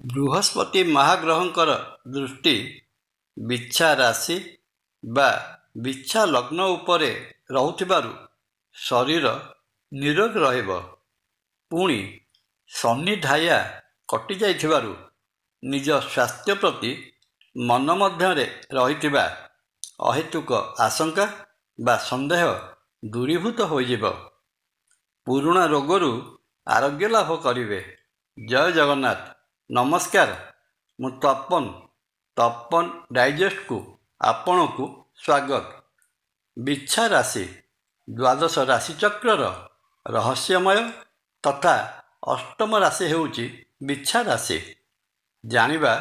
ବୃହସ୍ପତି ମହାଗ୍ରହଙ୍କର ଦୃଷ୍ଟି ବିଛା ରାଶି ବା ବିଛା ଲଗ୍ନ ଉପରେ ରହୁଥିବାରୁ ଶରୀର ନିରୋଗ ରହିବ। ପୁଣି ଶନି ଢାୟା କଟିଯାଇଥିବାରୁ ନିଜ ସ୍ୱାସ୍ଥ୍ୟ ପ୍ରତି ମନ ମଧ୍ୟରେ ରହିଥିବା ଅହେତୁକ ଆଶଙ୍କା ବା ସନ୍ଦେହ ଦୂରୀଭୂତ ହୋଇଯିବ। ପୁରୁଣା ରୋଗରୁ ଆରୋଗ୍ୟ ଲାଭ କରିବେ। ଜୟ ଜଗନ୍ନାଥ। ନମସ୍କାର, ମୁଁ ତପନ ଡାଇଜେଷ୍ଟକୁ ଆପଣଙ୍କୁ ସ୍ୱାଗତ। ବିଛା ରାଶି ଦ୍ୱାଦଶ ରାଶିଚକ୍ରର ରହସ୍ୟମୟ ତଥା ଅଷ୍ଟମ ରାଶି ହେଉଛି ବିଛା ରାଶି। ଜାଣିବା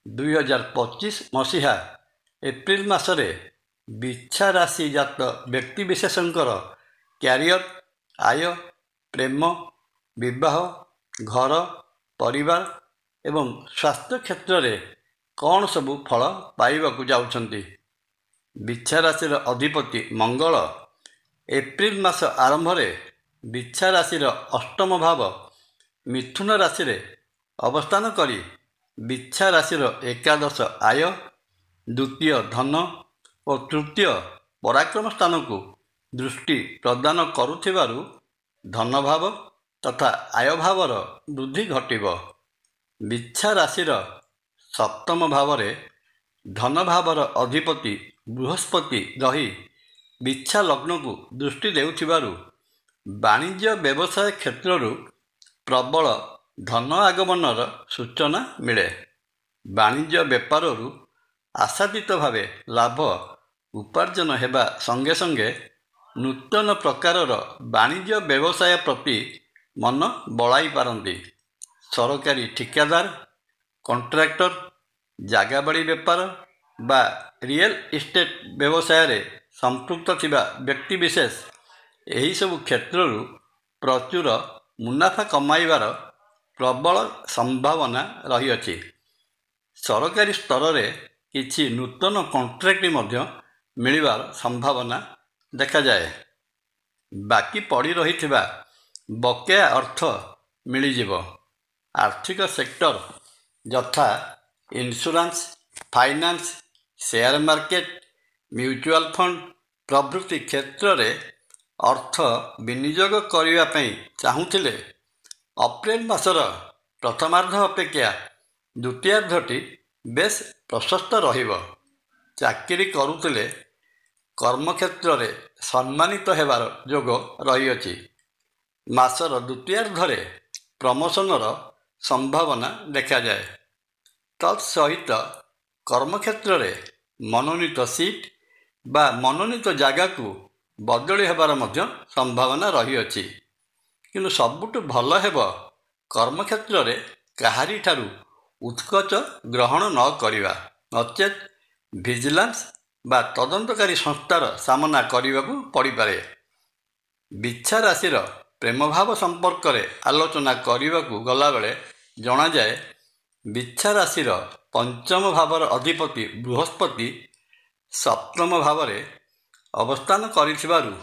2025 ମସିହା ଏପ୍ରିଲ ମାସରେ ବିଛା ରାଶି ଜାତ ବ୍ୟକ୍ତିବିଶେଷଙ୍କର କ୍ୟାରିୟର, ଆୟ, ପ୍ରେମ, ବିବାହ, ଘର, ପରିବାର ଏବଂ ସ୍ୱାସ୍ଥ୍ୟ କ୍ଷେତ୍ରରେ କ'ଣ ସବୁ ଫଳ ପାଇବାକୁ ଯାଉଛନ୍ତି। ବିଛା ରାଶିର ଅଧିପତି ମଙ୍ଗଳ ଏପ୍ରିଲ ମାସ ଆରମ୍ଭରେ ବିଛା ରାଶିର ଅଷ୍ଟମ ଭାବ ମିଥୁନ ରାଶିରେ ଅବସ୍ଥାନ କରି ବିଛା ରାଶିର ଏକାଦଶ ଆୟ, ଦ୍ୱିତୀୟ ଧନ ଓ ତୃତୀୟ ପରାକ୍ରମ ସ୍ଥାନକୁ ଦୃଷ୍ଟି ପ୍ରଦାନ କରୁଥିବାରୁ ଧନଭାବ ତଥା ଆୟଭାବର ବୃଦ୍ଧି ଘଟିବ। ବିଛା ରାଶିର ସପ୍ତମ ଭାବରେ ଧନଭାବର ଅଧିପତି ବୃହସ୍ପତି ରହି ବିଛା ଲଗ୍ନକୁ ଦୃଷ୍ଟି ଦେଉଥିବାରୁ ବାଣିଜ୍ୟ ବ୍ୟବସାୟ କ୍ଷେତ୍ରରୁ ପ୍ରବଳ ଧନ ଆଗମନର ସୂଚନା ମିଳେ। ବାଣିଜ୍ୟ ବେପାରରୁ ଆଶାତୀତ ଭାବେ ଲାଭ ଉପାର୍ଜନ ହେବା ସଙ୍ଗେ ସଙ୍ଗେ ନୂତନ ପ୍ରକାରର ବାଣିଜ୍ୟ ବ୍ୟବସାୟ ପ୍ରତି ମନ ବଳାଇ ପାରନ୍ତି। ସରକାରୀ ଠିକାଦାର, କଣ୍ଟ୍ରାକ୍ଟର, ଜାଗାବାଡ଼ି ବେପାର ବା ରିଏଲ ଇଷ୍ଟେଟ ବ୍ୟବସାୟରେ ସମ୍ପୃକ୍ତ ଥିବା ବ୍ୟକ୍ତିବିଶେଷ ଏହିସବୁ କ୍ଷେତ୍ରରୁ ପ୍ରଚୁର ମୁନାଫା କମାଇବାର ପ୍ରବଳ ସମ୍ଭାବନା ରହିଅଛି। ସରକାରୀ ସ୍ତରରେ କିଛି ନୂତନ କଣ୍ଟ୍ରାକ୍ଟ ମଧ୍ୟ ମିଳିବାର ସମ୍ଭାବନା ଦେଖାଯାଏ। ବାକି ପଡ଼ି ରହିଥିବା ବକେୟା ଅର୍ଥ ମିଳିଯିବ। ଆର୍ଥିକ ସେକ୍ଟର ଯଥା insurance, finance, share market, mutual fund ପ୍ରଭୃତି କ୍ଷେତ୍ରରେ ଅର୍ଥ ବିନିଯୋଗ କରିବା ପାଇଁ ଚାହୁଁଥିଲେ ଅପ୍ରେଲ ମାସର ପ୍ରଥମାର୍ଦ୍ଧ ଅପେକ୍ଷା ଦ୍ୱିତୀୟାର୍ଦ୍ଧଟି ବେଶ ପ୍ରଶସ୍ତ ରହିବ। ଚାକିରି କରୁଥିଲେ କର୍ମକ୍ଷେତ୍ରରେ ସମ୍ମାନିତ ହେବାର ଯୋଗ ରହିଅଛି। ମାସର ଦ୍ୱିତୀୟାର୍ଦ୍ଧରେ ପ୍ରମୋଶନର ସମ୍ଭାବନା ଦେଖାଯାଏ। ତତ୍ସହିତ କର୍ମକ୍ଷେତ୍ରରେ ମନୋନୀତ ସିଟ୍ ବା ମନୋନୀତ ଜାଗାକୁ ବଦଳି ହେବାର ମଧ୍ୟ ସମ୍ଭାବନା ରହିଅଛି। କିନ୍ତୁ ସବୁଠୁ ଭଲ ହେବ କର୍ମକ୍ଷେତ୍ରରେ କାହାରିଠାରୁ ଉତ୍କୋଚ ଗ୍ରହଣ ନ କରିବା, ନଚେତ୍ ଭିଜିଲାନ୍ସ ବା ତଦନ୍ତକାରୀ ସଂସ୍ଥାର ସାମନା କରିବାକୁ ପଡ଼ିପାରେ। ବିଛା ରାଶିର ପ୍ରେମଭାବ ସମ୍ପର୍କରେ ଆଲୋଚନା କରିବାକୁ ଗଲାବେଳେ ଜଣାଯାଏ, ବିଛା ରାଶିର ପଞ୍ଚମ ଭାବର ଅଧିପତି ବୃହସ୍ପତି ସପ୍ତମ ଭାବରେ ଅବସ୍ଥାନ କରିଥିବାରୁ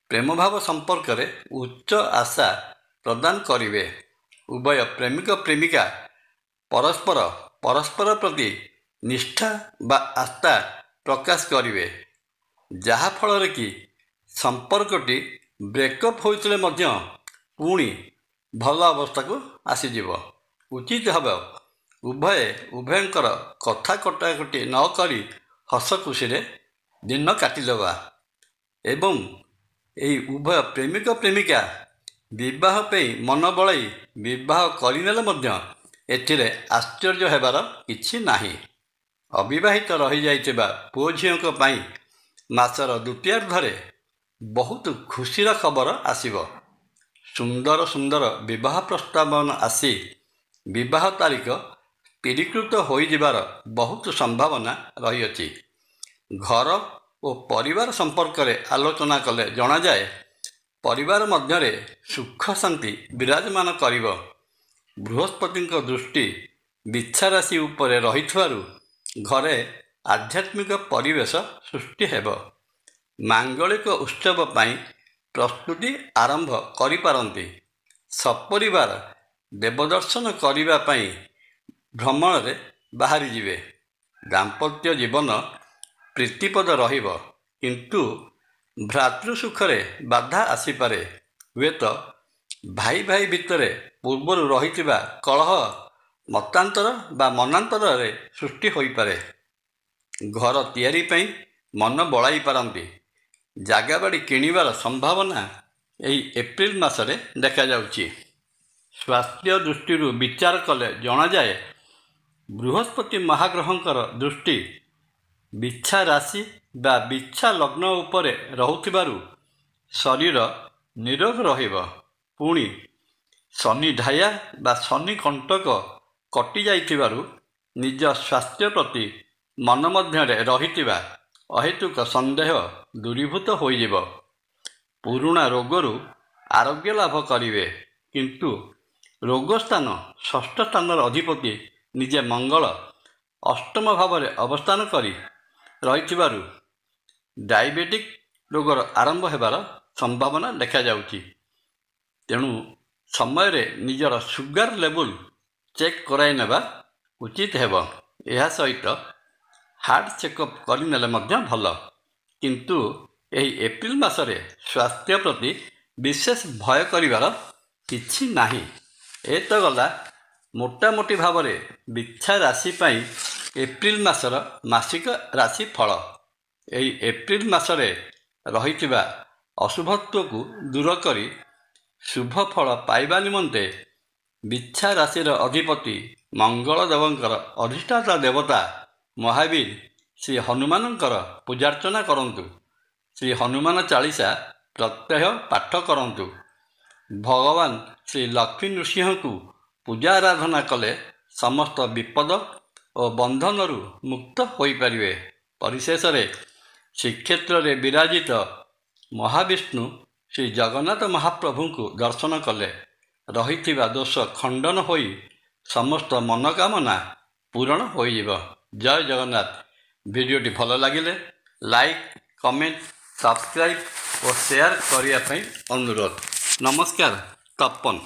ପ୍ରେମଭାବ ସମ୍ପର୍କରେ ଉଚ୍ଚ ଆଶା ପ୍ରଦାନ କରିବେ। ଉଭୟ ପ୍ରେମିକ ପ୍ରେମିକା ପରସ୍ପର ପ୍ରତି ନିଷ୍ଠା ବା ଆସ୍ଥା ପ୍ରକାଶ କରିବେ, ଯାହାଫଳରେ କି ସମ୍ପର୍କଟି ବ୍ରେକଅପ୍ ହୋଇଥିଲେ ମଧ୍ୟ ପୁଣି ଭଲ ଅବସ୍ଥାକୁ ଆସିଯିବ। ଉଚିତ ହେବ ଉଭୟଙ୍କର କଥା କଟାକଟି ନ କରି ହସ ଖୁସିରେ ଦିନ କାଟିଦେବା ଏବଂ ଏହି ଉଭୟ ପ୍ରେମିକ ପ୍ରେମିକା ବିବାହ ପାଇଁ ମନ ବଳାଇ ବିବାହ କରିନେଲେ ମଧ୍ୟ ଏଥିରେ ଆଶ୍ଚର୍ଯ୍ୟ ହେବାର କିଛି ନାହିଁ। ଅବିବାହିତ ରହିଯାଇଥିବା ପୁଅ ଝିଅଙ୍କ ପାଇଁ ମାସର ଦ୍ୱିତୀୟାର୍ଦ୍ଧରେ ବହୁତ ଖୁସିର ଖବର ଆସିବ। ସୁନ୍ଦର ବିବାହ ପ୍ରସ୍ତାବମାନ ଆସି ବିବାହ ତାରିଖ ସ୍ଥିରୀକୃତ ହୋଇଯିବାର ବହୁତ ସମ୍ଭାବନା ରହିଅଛି। ଘର ଓ ପରିବାର ସମ୍ପର୍କରେ ଆଲୋଚନା କଲେ ଜଣାଯାଏ, ପରିବାର ମଧ୍ୟରେ ସୁଖ ଶାନ୍ତି ବିରାଜମାନ କରିବ। ବୃହସ୍ପତିଙ୍କ ଦୃଷ୍ଟି ବିଛା ରାଶି ଉପରେ ରହିଥିବାରୁ ଘରେ ଆଧ୍ୟାତ୍ମିକ ପରିବେଶ ସୃଷ୍ଟି ହେବ। ମାଙ୍ଗଳିକ ଉତ୍ସବ ପାଇଁ ପ୍ରସ୍ତୁତି ଆରମ୍ଭ କରିପାରନ୍ତି। ସପରିବାର ଦେବଦର୍ଶନ କରିବା ପାଇଁ ଭ୍ରମଣରେ ବାହାରିଯିବେ। ଦାମ୍ପତ୍ୟ ଜୀବନ ପ୍ରୀତିପଦ ରହିବ, କିନ୍ତୁ ଭ୍ରାତୃ ସୁଖରେ ବାଧା ଆସିପାରେ। ହୁଏତ ଭାଇ ଭାଇ ଭିତରେ ପୂର୍ବରୁ ରହିଥିବା କଳହ ମତାନ୍ତର ବା ମନାନ୍ତରରେ ସୃଷ୍ଟି ହୋଇପାରେ। ଘର ତିଆରି ପାଇଁ ମନ ବଳାଇ ପାରନ୍ତି। ଜାଗା ବାଡ଼ି କିଣିବାର ସମ୍ଭାବନା ଏହି ଏପ୍ରିଲ ମାସରେ ଦେଖାଯାଉଛି। ସ୍ୱାସ୍ଥ୍ୟ ଦୃଷ୍ଟିରୁ ବିଚାର କଲେ ଜଣାଯାଏ, ବୃହସ୍ପତି ମହାଗ୍ରହଙ୍କର ଦୃଷ୍ଟି ବିଛା ରାଶି ବା ବିଛା ଲଗ୍ନ ଉପରେ ରହୁଥିବାରୁ ଶରୀର ନିରୋଗ ରହିବ। ପୁଣି ଶନି ଢାୟା ବା ଶନି କଣ୍ଟକ କଟିଯାଇଥିବାରୁ ନିଜ ସ୍ୱାସ୍ଥ୍ୟ ପ୍ରତି ମନ ମଧ୍ୟରେ ରହିଥିବା ଅହେତୁକ ସନ୍ଦେହ ଦୂରୀଭୂତ ହୋଇଯିବ। ପୁରୁଣା ରୋଗରୁ ଆରୋଗ୍ୟ ଲାଭ କରିବେ, କିନ୍ତୁ ରୋଗସ୍ଥାନ ଷଷ୍ଠ ସ୍ଥାନର ଅଧିପତି ନିଜେ ମଙ୍ଗଳ ଅଷ୍ଟମ ଭାବରେ ଅବସ୍ଥାନ କରି ରହିଥିବାରୁ ଡାଇବେଟିକ୍ ରୋଗର ଆରମ୍ଭ ହେବାର ସମ୍ଭାବନା ଦେଖାଯାଉଛି। ତେଣୁ ସମୟରେ ନିଜର ସୁଗାର ଲେବୁଲ ଚେକ୍ କରାଇ ନେବା ଉଚିତ ହେବ। ଏହା ସହିତ ହାର୍ଟ ଚେକଅପ୍ କରିନେଲେ ମଧ୍ୟ ଭଲ। କିନ୍ତୁ ଏହି ଏପ୍ରିଲ ମାସରେ ସ୍ୱାସ୍ଥ୍ୟ ପ୍ରତି ବିଶେଷ ଭୟ କରିବାର କିଛି ନାହିଁ। ଏ ତ ଗଲା ମୋଟାମୋଟି ଭାବରେ ବିଛା ରାଶି ପାଇଁ ଏପ୍ରିଲ ମାସର ମାସିକ ରାଶି ଫଳ। ଏହି ଏପ୍ରିଲ ମାସରେ ରହିଥିବା ଅଶୁଭତ୍ୱକୁ ଦୂର କରି ଶୁଭ ଫଳ ପାଇବା ନିମନ୍ତେ ବିଛା ରାଶିର ଅଧିପତି ମଙ୍ଗଳଦେବଙ୍କର ଅଧିଷ୍ଠାତା ଦେବତା ମହାବୀର ଶ୍ରୀ ହନୁମାନଙ୍କର ପୂଜାର୍ଚ୍ଚନା କରନ୍ତୁ। ଶ୍ରୀ ହନୁମାନ ଚାଳିଶା ପ୍ରତ୍ୟହ ପାଠ କରନ୍ତୁ। ଭଗବାନ ଶ୍ରୀ ଲକ୍ଷ୍ମୀ ନୃସିଂହଙ୍କୁ ପୂଜା ଆରାଧନା କଲେ ସମସ୍ତ ବିପଦ ଓ ବନ୍ଧନରୁ ମୁକ୍ତ ହୋଇପାରିବେ। ପରିଶେଷରେ ଶ୍ରୀକ୍ଷେତ୍ରରେ ବିରାଜିତ ମହାବିଷ୍ଣୁ ଶ୍ରୀ ଜଗନ୍ନାଥ ମହାପ୍ରଭୁଙ୍କୁ ଦର୍ଶନ କଲେ ରହିଥିବା ଦୋଷ ଖଣ୍ଡନ ହୋଇ ସମସ୍ତ ମନୋକାମନା ପୂରଣ ହୋଇଯିବ। ଜୟ ଜଗନ୍ନାଥ। ଭିଡ଼ିଓଟି ଭଲ ଲାଗିଲେ ଲାଇକ୍, କମେଣ୍ଟ, ସବସ୍କ୍ରାଇବ୍ ଓ ସେୟାର କରିବା ପାଇଁ ଅନୁରୋଧ। ନମସ୍କାର। ତପନ।